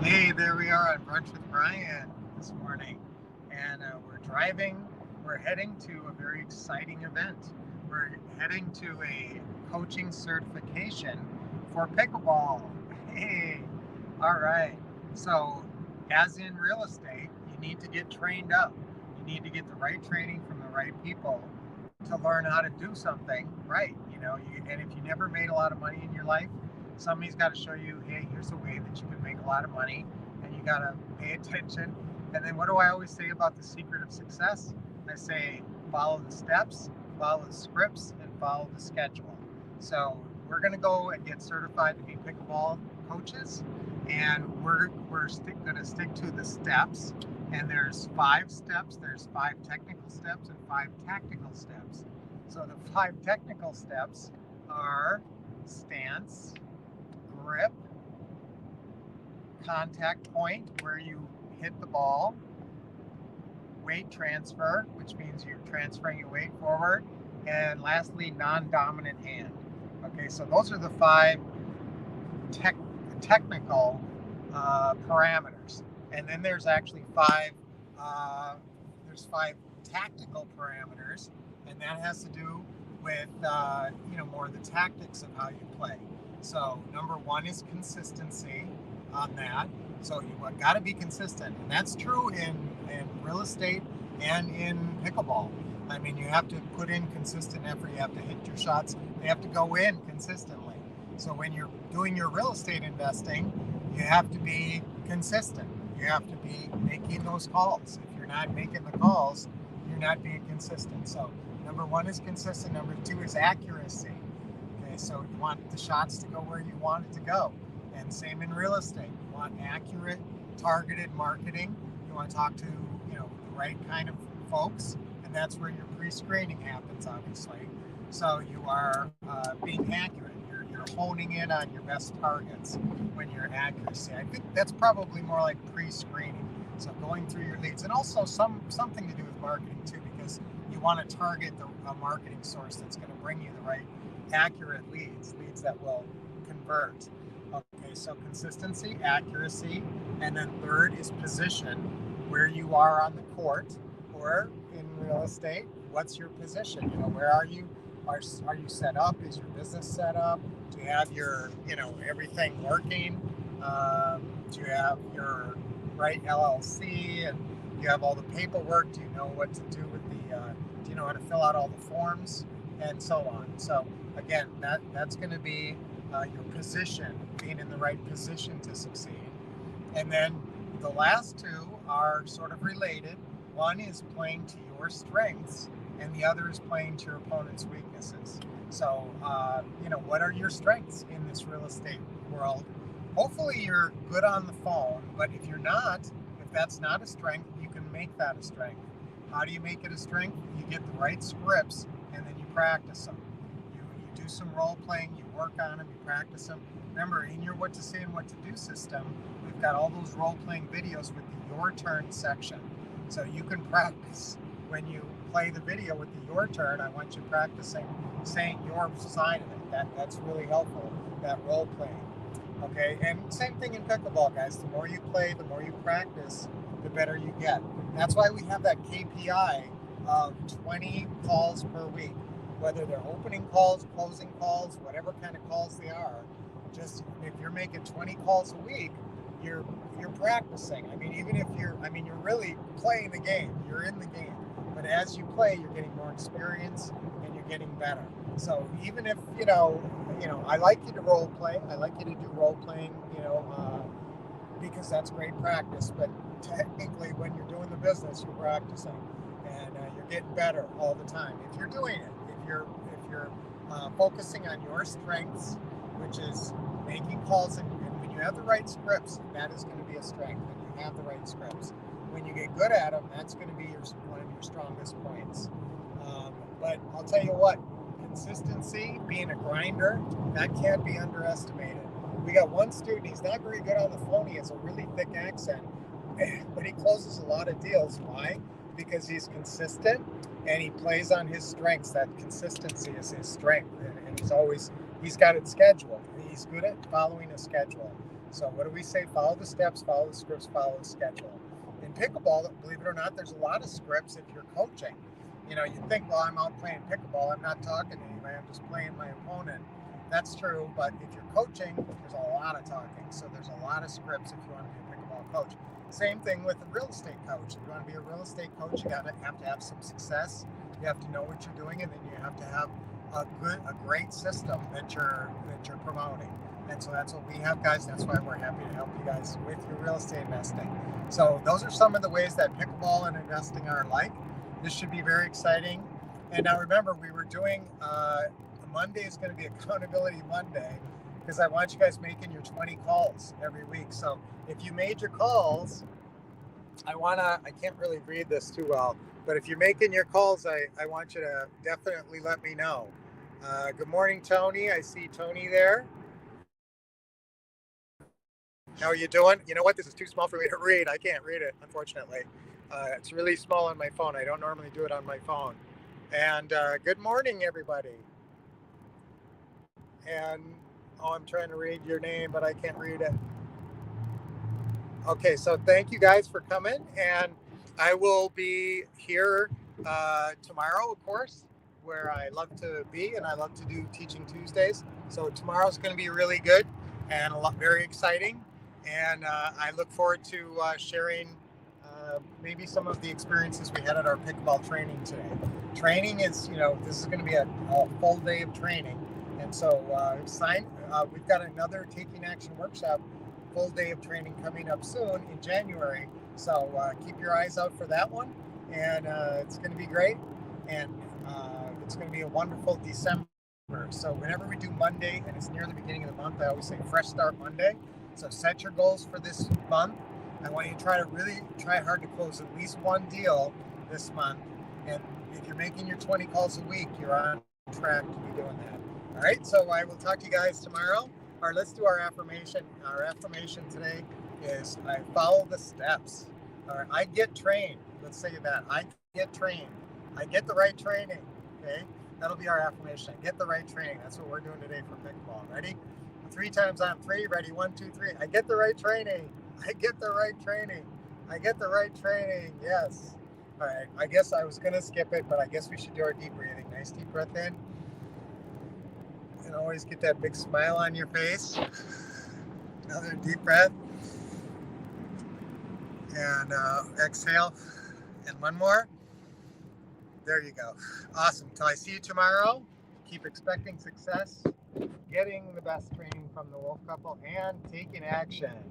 Hey, there we are on Brunch with Brian this morning. And we're driving. We're heading to a very exciting event. We're heading to a coaching certification for pickleball. Hey, all right. So, as in real estate, you need to get trained up. You need to get the right training from the right people to learn how to do something right. And if you never made a lot of money in your life, somebody's got to show you, hey, here's a way that you can make a lot of money, and you got to pay attention. And then what do I always say about the secret of success? I say follow the steps, follow the scripts, and follow the schedule. So we're going to go and get certified to be pickleball coaches, and we're going to stick to the steps. And there's 5 steps. There's 5 technical steps and 5 tactical steps. So the 5 technical steps are stance, grip, contact point where you hit the ball, weight transfer, which means you're transferring your weight forward, and lastly, non-dominant hand. Okay, so those are the 5 technical parameters, and then there's actually there's 5 tactical parameters, and that has to do with more of the tactics of how you play. So number one is consistency on that. So you got to be consistent, and that's true in real estate and in pickleball. I mean, you have to put in consistent effort. You have to hit your shots. They have to go in consistently. So when you're doing your real estate investing, you have to be consistent. You have to be making those calls. If you're not making the calls, you're not being consistent. So number one is consistent. Number two is accuracy. Okay, so you want the shots to go where you want it to go. And same in real estate. You want accurate, targeted marketing. You want to talk to, the right kind of folks, and that's where your pre-screening happens, obviously. So you are being accurate. You're honing in on your best targets when you're accuracy. I think that's probably more like pre-screening. So going through your leads, and also something to do with marketing too, because you want to target a marketing source that's going to bring you the right accurate leads that will convert. Okay, so consistency, accuracy, and then third is position, where you are on the court, or in real estate, what's your position? Where are you? Are you set up? Is your business set up? Do you have your, everything working? Do you have your right LLC? And do you have all the paperwork? Do you know what to do with do you know how to fill out all the forms? And so on. So again, that's going to be your position, being in the right position to succeed. And then the last two are sort of related. One is playing to your strengths, and the other is playing to your opponent's weaknesses. So, what are your strengths in this real estate world? Hopefully you're good on the phone, but if you're not, if that's not a strength, you can make that a strength. How do you make it a strength? You get the right scripts, and then you practice them. You do some role playing, you work on them, you practice them. Remember, in your what to say and what to do system, we've got all those role playing videos with the your turn section. So you can practice when you play the video with the your turn. I want you practicing saying your side of it. That's really helpful, that role playing. Okay, and same thing in pickleball, guys. The more you play, the more you practice, the better you get. That's why we have that KPI of 20 calls per week, whether they're opening calls, closing calls, whatever kind of calls they are. Just if you're making 20 calls a week, you're practicing. I mean, even if you're really playing the game. You're in the game. But as you play, you're getting more experience and you're getting better. So even if I like you to role play. I like you to do role playing. Because that's great practice. But technically, when you're doing the business, you're practicing, and you're getting better all the time. If you're doing it, if you're focusing on your strengths, which is making calls, and when you have the right scripts, that is going to be a strength. When you have the right scripts, when you get good at them, that's going to be one of your strongest points. But I'll tell you what, consistency, being a grinder, that can't be underestimated. We got one student, he's not very good on the phone. He has a really thick accent, but he closes a lot of deals. Why? Because he's consistent and he plays on his strengths. That consistency is his strength, and he's got it scheduled. He's good at following a schedule. So what do we say? Follow the steps, follow the scripts, follow the schedule. In pickleball, believe it or not, there's a lot of scripts if you're coaching. You know, you think, well, I'm out playing pickleball, I'm not talking to anybody, I'm just playing my opponent. That's true, but if you're coaching, there's a lot of talking. So there's a lot of scripts if you want to be a pickleball coach. Same thing with a real estate coach. If you want to be a real estate coach, you have to have some success. You have to know what you're doing, and then you have to have a great system that you're promoting. And so that's what we have, guys. That's why we're happy to help you guys with your real estate investing. So those are some of the ways that pickleball and investing are alike. This should be very exciting. And now remember, we were doing Monday is going to be Accountability Monday, because I want you guys making your 20 calls every week. So if you made your calls, I can't really read this too well, but if you're making your calls, I want you to definitely let me know. Good morning, Tony. I see Tony there. How are you doing? You know what? This is too small for me to read. I can't read it, unfortunately. It's really small on my phone. I don't normally do it on my phone. And good morning, everybody. And I'm trying to read your name, but I can't read it. Okay, so thank you guys for coming, and I will be here tomorrow, of course, where I love to be, and I love to do Teaching Tuesdays. So tomorrow's going to be really good and very exciting, and I look forward to sharing maybe some of the experiences we had at our pickleball training today. Training is, this is going to be a full day of training, and so we've got another Taking Action workshop full day of training coming up soon in January. So keep your eyes out for that one. And it's going to be great. And it's going to be a wonderful December. So whenever we do Monday and it's near the beginning of the month, I always say Fresh Start Monday. So set your goals for this month. I want you to really try hard to close at least one deal this month. And if you're making your 20 calls a week, you're on track to be doing that. All right. So I will talk to you guys tomorrow. All right, let's do our affirmation. Our affirmation today is I follow the steps. All right, I get trained. Let's say that. I get trained. I get the right training. Okay, that'll be our affirmation. I get the right training. That's what we're doing today for pickleball. Ready? 3 times on 3. Ready? 1, 2, 3. I get the right training. I get the right training. I get the right training. Yes. All right, I guess I was going to skip it, but I guess we should do our deep breathing. Nice deep breath in. And always get that big smile on your face. Another deep breath. And exhale. And one more. There you go. Awesome. Till I see you tomorrow. Keep expecting success, getting the best training from the Wolf Couple, and taking action.